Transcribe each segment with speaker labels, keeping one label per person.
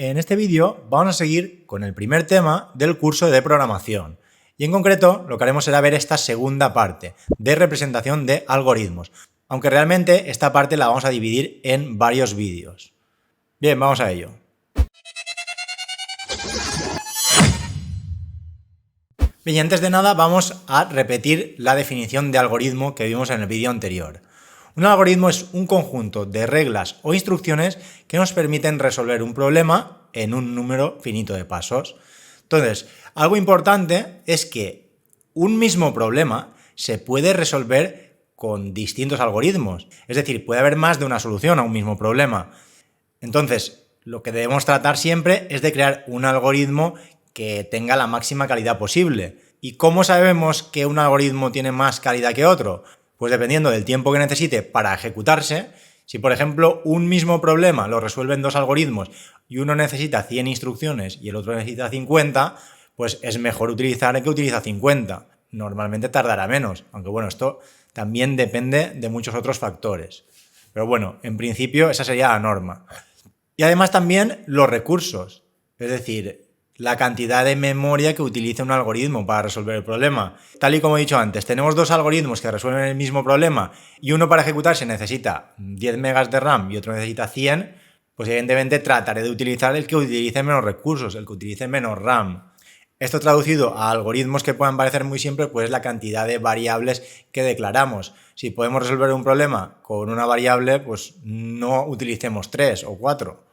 Speaker 1: En este vídeo vamos a seguir con el primer tema del curso de programación y en concreto lo que haremos será ver esta segunda parte de representación de algoritmos, aunque realmente esta parte la vamos a dividir en varios vídeos. Bien, vamos a ello. Bien, y antes de nada vamos a repetir la definición de algoritmo que vimos en el vídeo anterior. Un algoritmo es un conjunto de reglas o instrucciones que nos permiten resolver un problema en un número finito de pasos. Entonces, algo importante es que un mismo problema se puede resolver con distintos algoritmos. Es decir, puede haber más de una solución a un mismo problema. Entonces, lo que debemos tratar siempre es de crear un algoritmo que tenga la máxima calidad posible. ¿Y cómo sabemos que un algoritmo tiene más calidad que otro? Pues dependiendo del tiempo que necesite para ejecutarse. Si, por ejemplo, un mismo problema lo resuelven dos algoritmos y uno necesita 100 instrucciones y el otro necesita 50, pues es mejor utilizar el que utiliza 50. Normalmente tardará menos, aunque bueno, esto también depende de muchos otros factores. Pero bueno, en principio esa sería la norma. Y además también los recursos, es decir, la cantidad de memoria que utiliza un algoritmo para resolver el problema. Tal y como he dicho antes, tenemos dos algoritmos que resuelven el mismo problema y uno para ejecutarse necesita 10 megas de RAM y otro necesita 100, pues evidentemente trataré de utilizar el que utilice menos recursos, el que utilice menos RAM. Esto traducido a algoritmos que puedan parecer muy simples, pues es la cantidad de variables que declaramos. Si podemos resolver un problema con una variable, pues no utilicemos 3 o 4.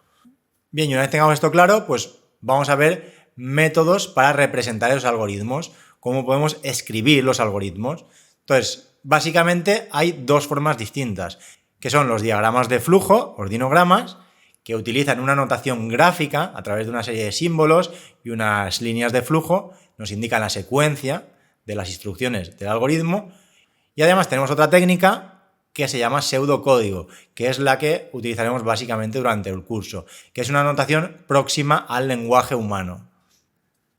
Speaker 1: Bien, y una vez tengamos esto claro, pues vamos a ver métodos para representar esos algoritmos, cómo podemos escribir los algoritmos. Entonces, básicamente hay dos formas distintas, que son los diagramas de flujo, ordinogramas, que utilizan una notación gráfica a través de una serie de símbolos y unas líneas de flujo, nos indican la secuencia de las instrucciones del algoritmo. Y además tenemos otra técnica que se llama pseudocódigo, que es la que utilizaremos básicamente durante el curso, que es una notación próxima al lenguaje humano.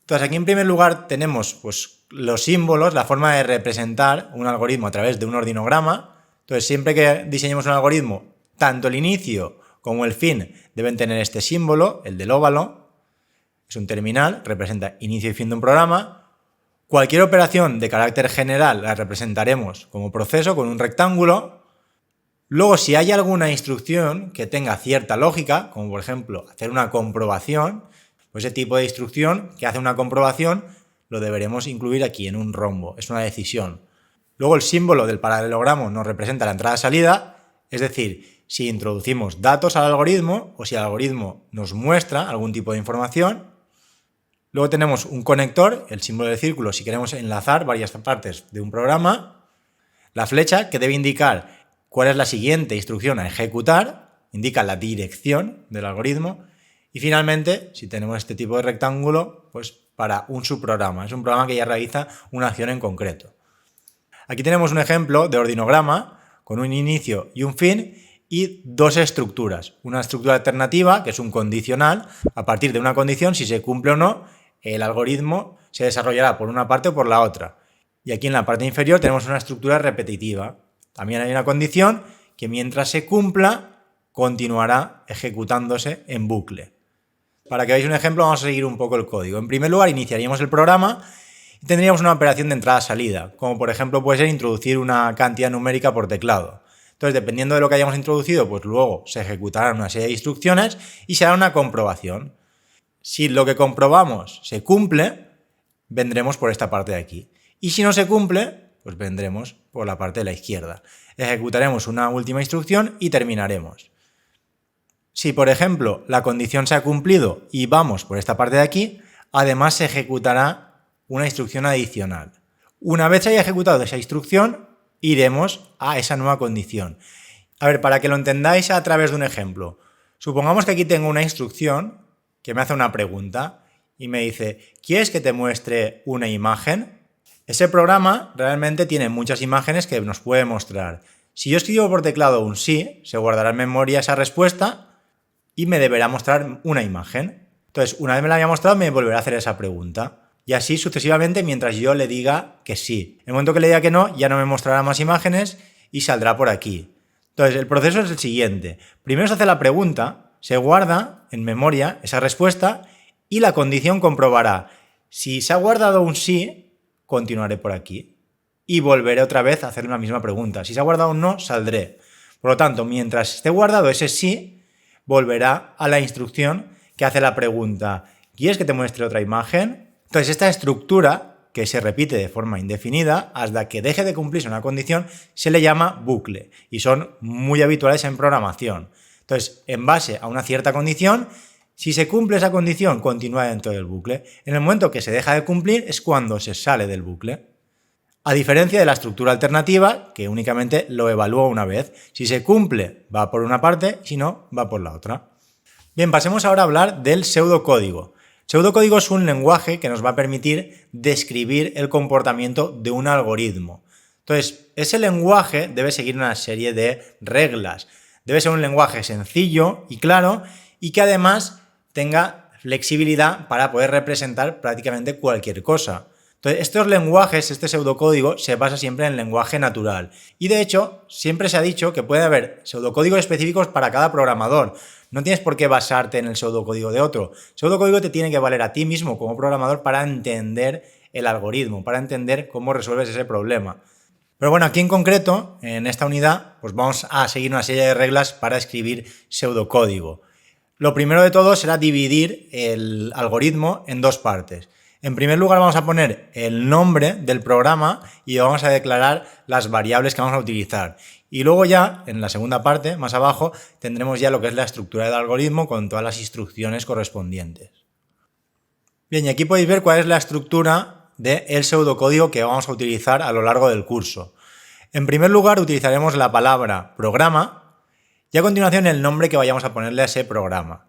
Speaker 1: Entonces, aquí en primer lugar tenemos pues, los símbolos, la forma de representar un algoritmo a través de un ordinograma. Entonces, siempre que diseñemos un algoritmo, tanto el inicio como el fin deben tener este símbolo, el del óvalo. Es un terminal, representa inicio y fin de un programa. Cualquier operación de carácter general la representaremos como proceso con un rectángulo. Luego, si hay alguna instrucción que tenga cierta lógica, como por ejemplo hacer una comprobación, pues ese tipo de instrucción que hace una comprobación lo deberemos incluir aquí en un rombo, es una decisión. Luego el símbolo del paralelogramo nos representa la entrada-salida, es decir, si introducimos datos al algoritmo o si el algoritmo nos muestra algún tipo de información. Luego tenemos un conector, el símbolo del círculo si queremos enlazar varias partes de un programa. La flecha que debe indicar cuál es la siguiente instrucción a ejecutar, indica la dirección del algoritmo. Y finalmente, si tenemos este tipo de rectángulo, pues para un subprograma. Es un programa que ya realiza una acción en concreto. Aquí tenemos un ejemplo de ordinograma con un inicio y un fin y dos estructuras. Una estructura alternativa, que es un condicional. A partir de una condición, si se cumple o no, el algoritmo se desarrollará por una parte o por la otra. Y aquí en la parte inferior tenemos una estructura repetitiva. También hay una condición que mientras se cumpla, continuará ejecutándose en bucle. Para que veáis un ejemplo, vamos a seguir un poco el código. En primer lugar, iniciaríamos el programa y tendríamos una operación de entrada-salida, como por ejemplo puede ser introducir una cantidad numérica por teclado. Entonces, dependiendo de lo que hayamos introducido, pues luego se ejecutarán una serie de instrucciones y se hará una comprobación. Si lo que comprobamos se cumple, vendremos por esta parte de aquí. Y si no se cumple, pues vendremos por la parte de la izquierda. Ejecutaremos una última instrucción y terminaremos. Si, por ejemplo, la condición se ha cumplido y vamos por esta parte de aquí, además se ejecutará una instrucción adicional. Una vez se haya ejecutado esa instrucción, iremos a esa nueva condición. A ver, para que lo entendáis a través de un ejemplo. Supongamos que aquí tengo una instrucción que me hace una pregunta y me dice, ¿quieres que te muestre una imagen? Ese programa realmente tiene muchas imágenes que nos puede mostrar. Si yo escribo por teclado un sí, se guardará en memoria esa respuesta y me deberá mostrar una imagen. Entonces, una vez me la haya mostrado, me volverá a hacer esa pregunta. Y así sucesivamente mientras yo le diga que sí. En el momento que le diga que no, ya no me mostrará más imágenes y saldrá por aquí. Entonces, el proceso es el siguiente. Primero se hace la pregunta se guarda en memoria esa respuesta y la condición comprobará. Si se ha guardado un sí, continuaré por aquí y volveré otra vez a hacer la misma pregunta. Si se ha guardado un no, saldré. Por lo tanto, mientras esté guardado ese sí, volverá a la instrucción que hace la pregunta. ¿Quieres que te muestre otra imagen? Entonces, esta estructura, que se repite de forma indefinida hasta que deje de cumplirse una condición, se le llama bucle y son muy habituales en programación. Entonces, en base a una cierta condición, si se cumple esa condición, continúa dentro del bucle. En el momento que se deja de cumplir es cuando se sale del bucle. A diferencia de la estructura alternativa, que únicamente lo evalúa una vez. Si se cumple, va por una parte, si no, va por la otra. Bien, pasemos ahora a hablar del pseudocódigo. Pseudocódigo es un lenguaje que nos va a permitir describir el comportamiento de un algoritmo. Entonces, ese lenguaje debe seguir una serie de reglas. Debe ser un lenguaje sencillo y claro y que además tenga flexibilidad para poder representar prácticamente cualquier cosa. Entonces, estos lenguajes, este pseudocódigo, se basa siempre en lenguaje natural. Y de hecho, siempre se ha dicho que puede haber pseudocódigos específicos para cada programador. No tienes por qué basarte en el pseudocódigo de otro. El pseudocódigo te tiene que valer a ti mismo como programador para entender el algoritmo, para entender cómo resuelves ese problema. Pero bueno, aquí en concreto, en esta unidad, pues vamos a seguir una serie de reglas para escribir pseudocódigo. Lo primero de todo será dividir el algoritmo en dos partes. En primer lugar vamos a poner el nombre del programa y vamos a declarar las variables que vamos a utilizar. Y luego ya, en la segunda parte, más abajo, tendremos ya lo que es la estructura del algoritmo con todas las instrucciones correspondientes. Bien, y aquí podéis ver cuál es la estructura del pseudocódigo que vamos a utilizar a lo largo del curso. En primer lugar utilizaremos la palabra programa y a continuación el nombre que vayamos a ponerle a ese programa.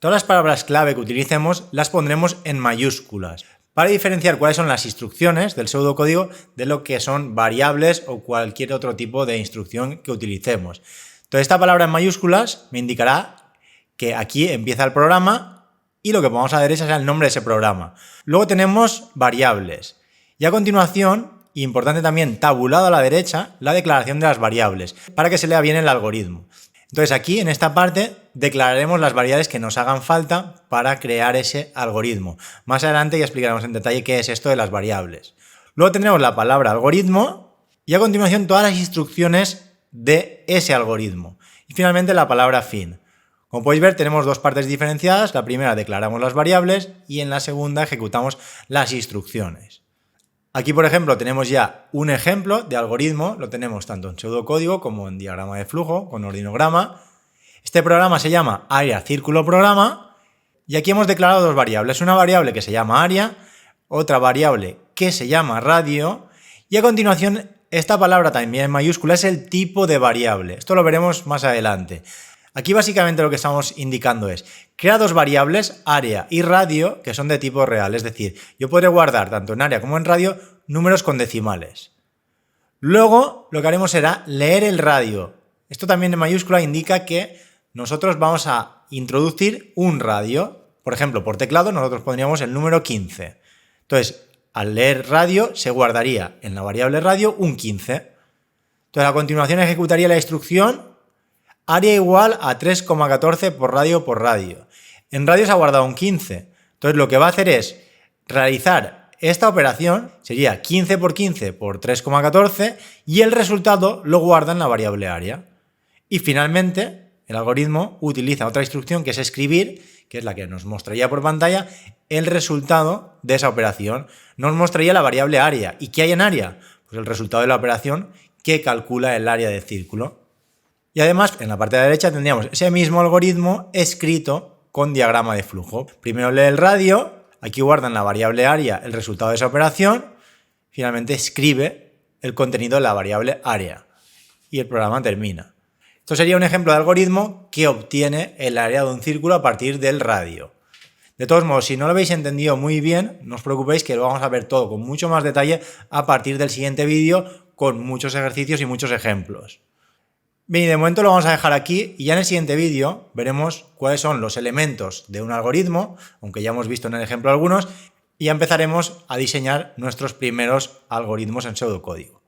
Speaker 1: Todas las palabras clave que utilicemos las pondremos en mayúsculas para diferenciar cuáles son las instrucciones del pseudocódigo de lo que son variables o cualquier otro tipo de instrucción que utilicemos. Entonces, esta palabra en mayúsculas me indicará que aquí empieza el programa y lo que vamos a ver es el nombre de ese programa. Luego tenemos variables y a continuación, importante también, tabulado a la derecha, la declaración de las variables para que se lea bien el algoritmo. Entonces aquí, en esta parte, declararemos las variables que nos hagan falta para crear ese algoritmo. Más adelante ya explicaremos en detalle qué es esto de las variables. Luego tendremos la palabra algoritmo y a continuación todas las instrucciones de ese algoritmo. Y finalmente la palabra fin. Como podéis ver, tenemos dos partes diferenciadas. La primera declaramos las variables y en la segunda ejecutamos las instrucciones. Aquí, por ejemplo, tenemos ya un ejemplo de algoritmo, lo tenemos tanto en pseudocódigo como en diagrama de flujo, con ordinograma. Este programa se llama área círculo programa y aquí hemos declarado dos variables. Una variable que se llama área, otra variable que se llama radio y a continuación esta palabra también en mayúscula es el tipo de variable. Esto lo veremos más adelante. Aquí básicamente lo que estamos indicando es, crea dos variables, área y radio, que son de tipo real. Es decir, yo podré guardar tanto en área como en radio números con decimales. Luego lo que haremos será leer el radio. Esto también en mayúscula indica que nosotros vamos a introducir un radio. Por ejemplo, por teclado nosotros pondríamos el número 15. Entonces, al leer radio se guardaría en la variable radio un 15. Entonces, a continuación ejecutaría la instrucción área igual a 3,14 por radio. En radio se ha guardado un 15. Entonces lo que va a hacer es realizar esta operación, sería 15 por 15 por 3,14 y el resultado lo guarda en la variable área. Y finalmente el algoritmo utiliza otra instrucción que es escribir, que es la que nos mostraría por pantalla, el resultado de esa operación. Nos mostraría la variable área. ¿Y qué hay en área? Pues el resultado de la operación que calcula el área del círculo. Y además, en la parte de la derecha tendríamos ese mismo algoritmo escrito con diagrama de flujo. Primero lee el radio, aquí guarda en la variable área el resultado de esa operación, finalmente escribe el contenido de la variable área y el programa termina. Esto sería un ejemplo de algoritmo que obtiene el área de un círculo a partir del radio. De todos modos, si no lo habéis entendido muy bien, no os preocupéis que lo vamos a ver todo con mucho más detalle a partir del siguiente vídeo con muchos ejercicios y muchos ejemplos. Bien, y de momento lo vamos a dejar aquí y ya en el siguiente vídeo veremos cuáles son los elementos de un algoritmo, aunque ya hemos visto en el ejemplo algunos, y ya empezaremos a diseñar nuestros primeros algoritmos en pseudocódigo.